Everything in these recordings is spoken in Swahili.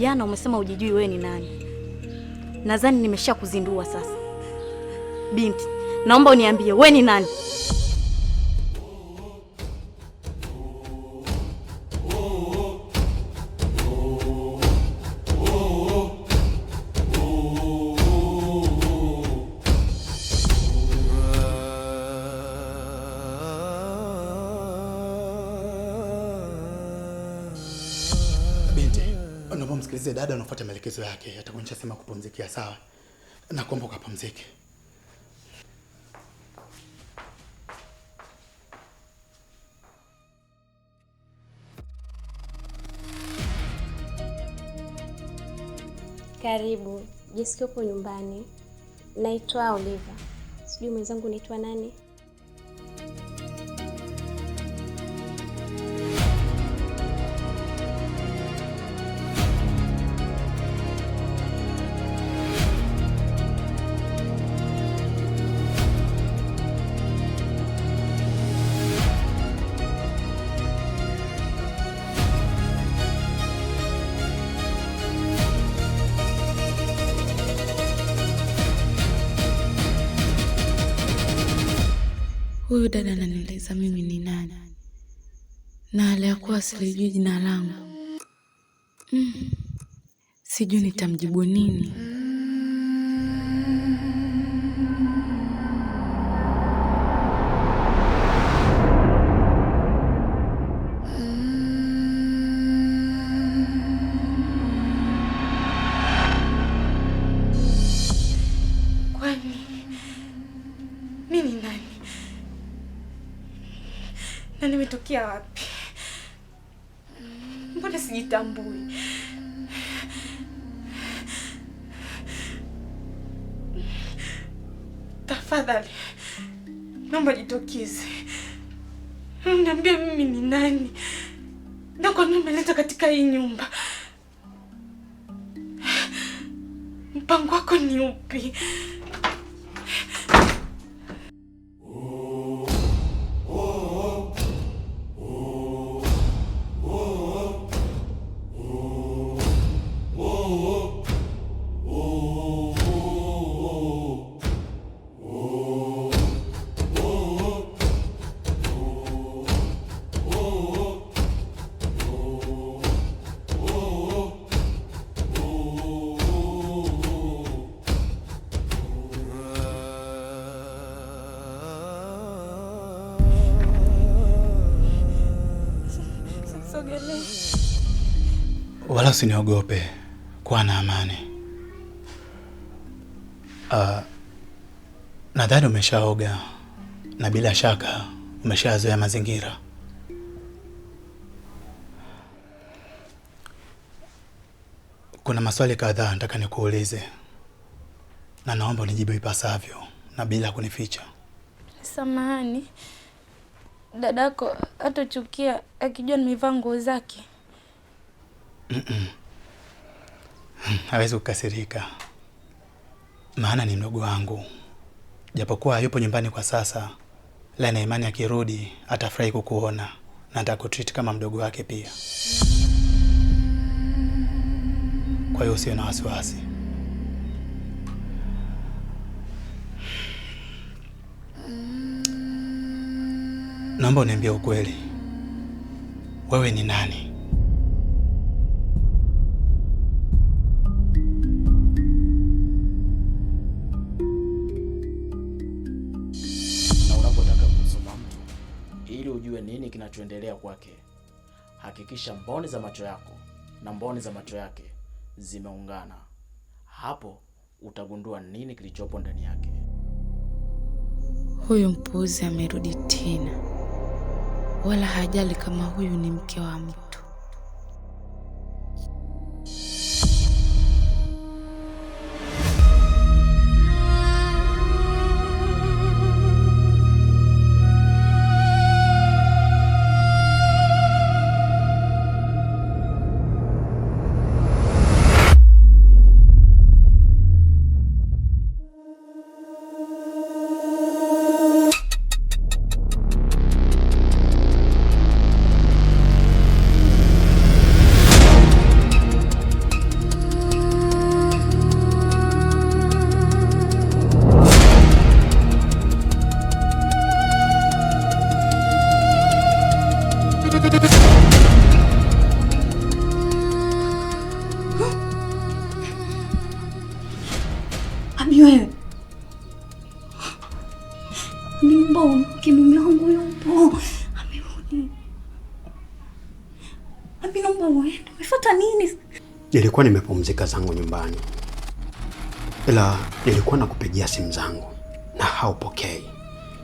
Jana umesema hujijui wewe ni nani. Nadhani nimeshakuzindua sasa. Binti, naomba uniambie wewe ni nani? Msikilize dada, unafuata maelekezo yake. Atakuonyesha sema kupumzikia, sawa? Na kuomba ukapumzike. Karibu. Jisikie upo nyumbani. Naitwa Oliver. Sijui mwenzangu naitwa nani? Huyu dada ananieleza mimi ni nani, na aliyakuwa silijui jina langu. Sijui nitamjibu nini. Na nimetokea wapi? Mbona sijitambui? Tafadhali, naomba jitokeze. Niambie mimi ni nani? Na kwa nini umeleta katika hii nyumba? Mpango wako ni upi? Wala usiniogope, kuwa na amani. Nadhani umeshaoga na bila shaka umeshazoea mazingira. Kuna maswali kadhaa nataka nikuulize, na naomba unijibu ipasavyo na bila kunificha. Samahani, dadako hatachukia akijua nimevaa nguo zake? Hawezi kukasirika, maana ni mdogo wangu. Japokuwa hayupo nyumbani kwa sasa, la na imani akirudi atafurahi kukuona na atakutreat kama mdogo wake pia. Kwa hiyo usiwe na wasiwasi. Naomba uniambie ukweli. Wewe ni nani? Ujue nini kinachoendelea kwake, hakikisha mboni za macho yako na mboni za macho yake zimeungana. Hapo utagundua nini kilichopo ndani yake. Huyu mpuuzi amerudi tena, wala hajali kama huyu ni mke wa mtu. Niomba mume wangu yupo. Amerudi. Abi naomba uende. Umefuata nini? Nilikuwa nimepumzika zangu nyumbani. Ila nilikuwa nakupigia simu zangu na haupokei.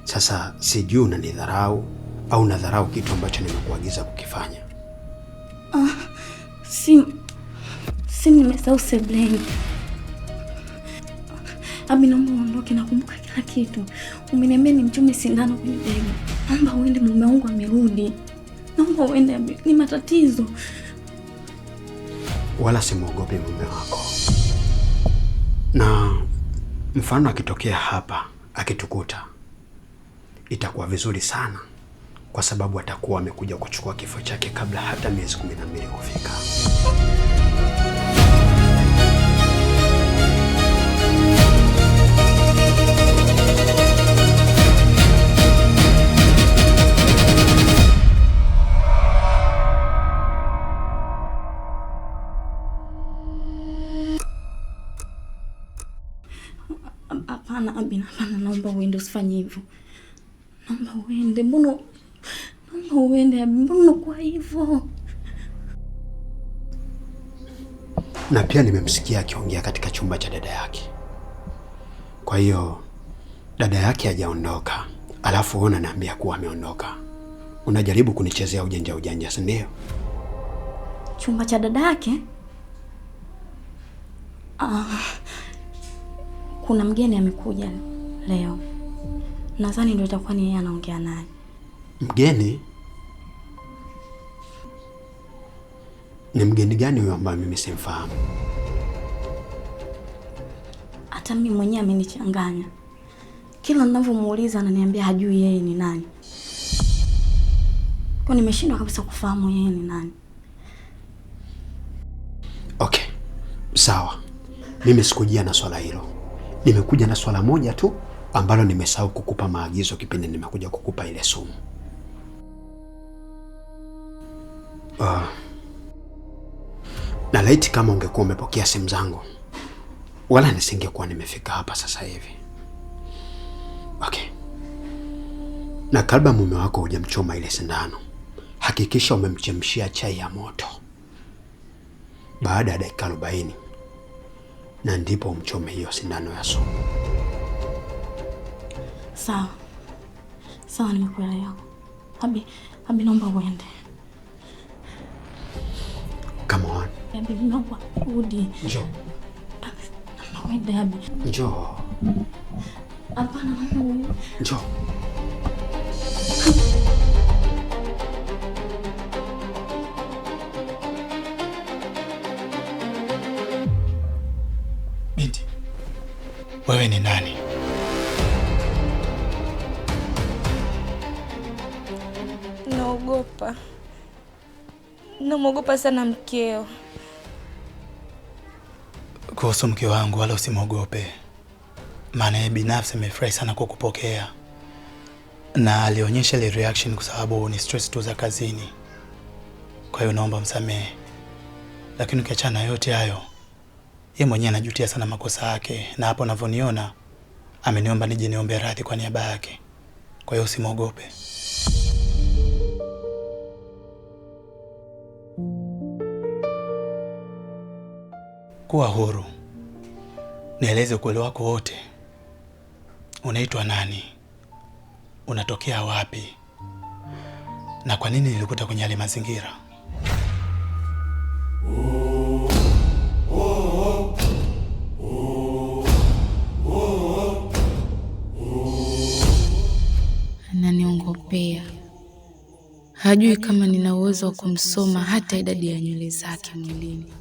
Sasa sijui unanidharau au unadharau kitu ambacho nimekuagiza kukifanya. Si nimesahau sebleni. Abi naomba uondoke, nakumbuka kila kitu. Umeniambia nimchome sindano kwenye bega. Naomba uende, mume wangu amerudi. Naomba uende Abi, ni matatizo. Wala simuogopi mume wako. Na mfano akitokea hapa, akitukuta, itakuwa vizuri sana kwa sababu atakuwa amekuja kuchukua kifo chake kabla hata miezi 12 kufika. Hapana Abi, hapana, naomba uende, usifanye hivyo. Naomba uende, naomba uende Abi, mbona kwa hivyo? Na pia nimemsikia akiongea katika chumba cha dada yake. Kwa hiyo dada yake hajaondoka, alafu wewe unaniambia kuwa ameondoka. Unajaribu kunichezea ujanja, si ndio? Chumba cha dada yake? Kuna mgeni amekuja leo. Nadhani ndio itakuwa ni yeye anaongea naye. Mgeni? Ni mgeni gani huyo ambaye mimi simfahamu? Hata mimi mwenyewe amenichanganya. Kila ninavyomuuliza ananiambia hajui yeye ni nani. Kwa nimeshindwa kabisa kufahamu yeye ni nani. Okay. Sawa. Mimi sikujia na swala hilo. Nimekuja na swala moja tu ambalo nimesahau kukupa maagizo kipindi nimekuja kukupa ile sumu. Na laiti kama ungekuwa umepokea simu zangu, wala nisingekuwa nimefika hapa sasa hivi. Okay. Na kabla mume wako hujamchoma ile sindano, hakikisha umemchemshia chai ya moto. Baada ya dakika 40 na ndipo umchome hiyo sindano ya sumu. Sawa. Sawa, nimekuelewa. Abi naomba uende. Come on. Abi naomba urudi. Njoo. Naomba uende Abi. Njoo. Hapana, naomba uende. Njoo. Binti, wewe ni nani? Naogopa. Namwogopa sana mkeo. Kuhusu mke wangu wala usimwogope. Maana yeye binafsi amefurahi sana kukupokea. Na alionyesha ile reaction kwa sababu ni stress tu za kazini. Kwa hiyo naomba msamehe. Lakini ukiachana yote hayo, yeye mwenyewe anajutia sana makosa yake, na hapo unavyoniona ameniomba nije niombe radhi kwa niaba yake. Kwa hiyo usimwogope. Kuwa huru. Nieleze ukweli wako wote. Unaitwa nani? Unatokea wapi? Na kwa nini nilikuta kwenye yale mazingira? Ananiongopea. Hajui kama nina uwezo wa kumsoma hata idadi ya nywele zake mwilini.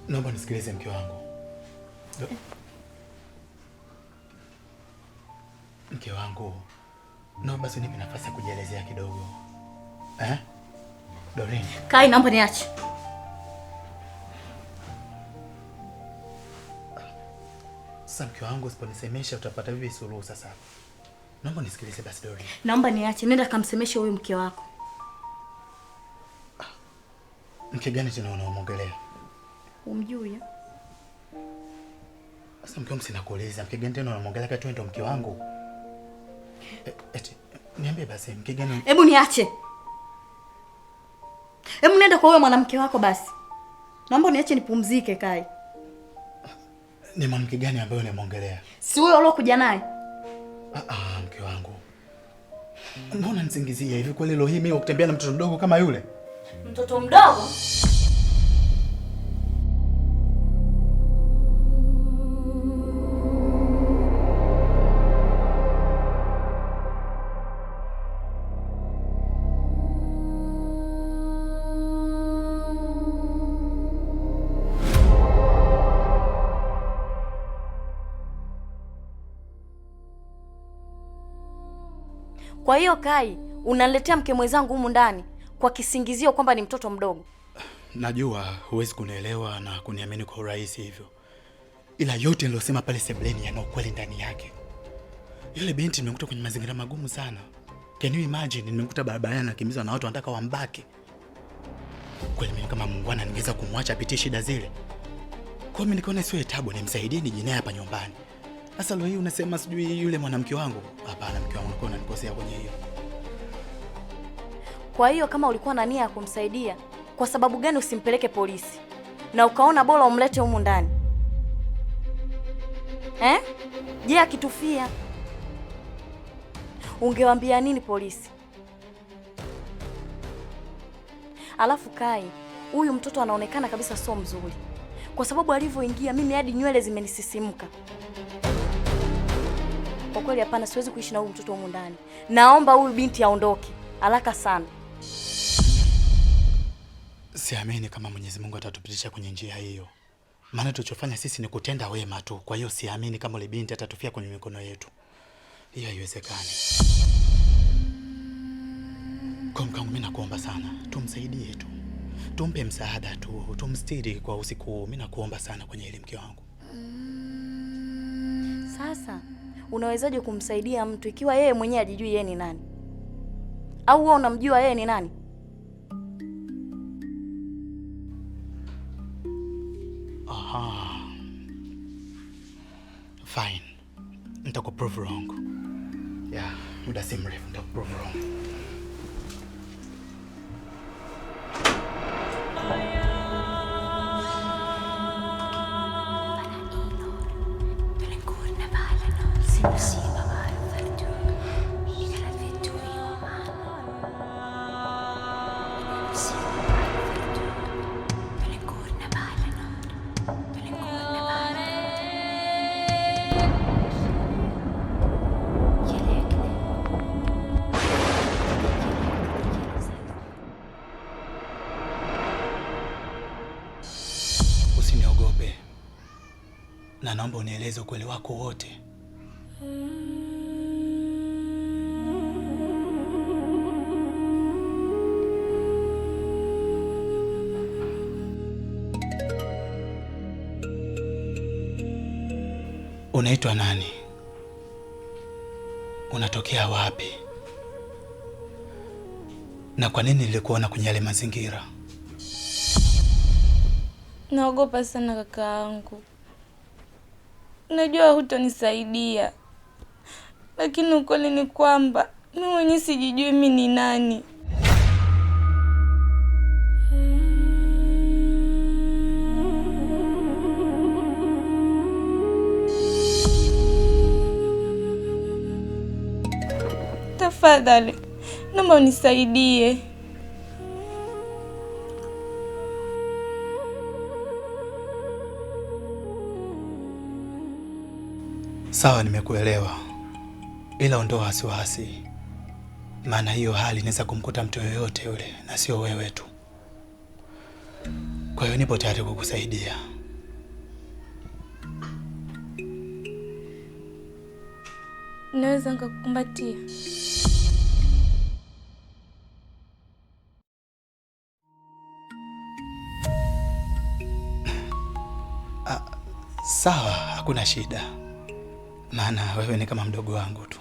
Naomba nisikilize mke wangu. Mke wangu, naomba basi nipe nafasi ya kujielezea kidogo. Doreen. Kai, naomba niache. Sasa mke wangu usiponisemesha utapata vipi suluhu sasa? Naomba nisikilize basi Doreen. Naomba niache, nenda kamsemeshe huyu mke wako. Mke gani tena unaomongelea? Umjui? Sasa mke wangu sinakuuliza, mke gani tena unaomongelea kati wewe ndio mke wangu? Eti niambie basi mke gani? Hebu niache. Hebu nenda kwa huyo mwanamke wako basi. Naomba niache nipumzike Kai. Ni mwanamke gani ambaye unamongelea? Si huyo uliokuja naye? Mke wangu. Mbona nisingizia hivi kweli leo hii mimi kutembea na mtoto mdogo kama yule? Mtoto mdogo? Kwa hiyo Kai, unaniletea mke mwenzangu humu ndani kwa kisingizio kwamba ni mtoto mdogo. Najua huwezi kunielewa na kuniamini kwa urahisi hivyo. Ila yote niliyosema pale sebuleni yana ukweli ndani yake. Yule binti nimekuta kwenye mazingira magumu sana. Can you imagine nimekuta barabarani anakimbizwa na watu wanataka wambake. Kweli mimi kama muungwana ningeweza kumwacha apitie shida zile. Kwa mimi nikaona sio tabu nimsaidie nijinae hapa nyumbani. Sasa leo hii unasema sijui yule mwanamke wangu. Hapana mke wangu, unakuwa unanikosea kwenye hiyo. Kwa hiyo kama ulikuwa na nia ya kumsaidia, kwa sababu gani usimpeleke polisi? Na ukaona bora umlete humu ndani? Je, akitufia ungewaambia nini polisi? Alafu Kai, huyu mtoto anaonekana kabisa sio mzuri. Kwa sababu alivyoingia mimi hadi nywele zimenisisimka. Kwa kweli hapana, siwezi kuishi na huyu mtoto humu ndani. Naomba huyu binti aondoke haraka sana. Siamini kama Mwenyezi Mungu atatupitisha kwenye njia hiyo. Maana tulichofanya sisi ni kutenda wema tu. Kwa hiyo siamini kama yule binti atatufia kwenye mikono yetu. Hiyo haiwezekani. Kwa mkangu mimi nakuomba sana, tumsaidie tu. Tumpe msaada tu, tumstiri kwa usiku huu. Mimi nakuomba sana kwenye ile mke wangu. Sasa unawezaje kumsaidia mtu ikiwa yeye mwenyewe hajijui yeye ni nani? Au wewe unamjua yeye ni nani? Fine. Nitakuprove wrong. Yeah, muda si mrefu nitakuprove wrong. Usiniogope. Na naomba unieleze ukweli wako wote. Unaitwa nani? Unatokea wapi? Na kwa nini nilikuona kwenye yale mazingira? Naogopa sana kakaangu. Najua hutonisaidia. Lakini ukweli ni kwamba mimi mwenyewe sijijui mimi ni nani. Tafadhali, naomba unisaidie. Sawa, nimekuelewa. Ila ondoa wasiwasi. Maana hiyo hali inaweza kumkuta mtu yoyote yule na sio wewe tu. Kwa hiyo nipo tayari kukusaidia. Naweza nikakukumbatia? Sawa, hakuna shida, maana wewe ni kama mdogo wangu tu.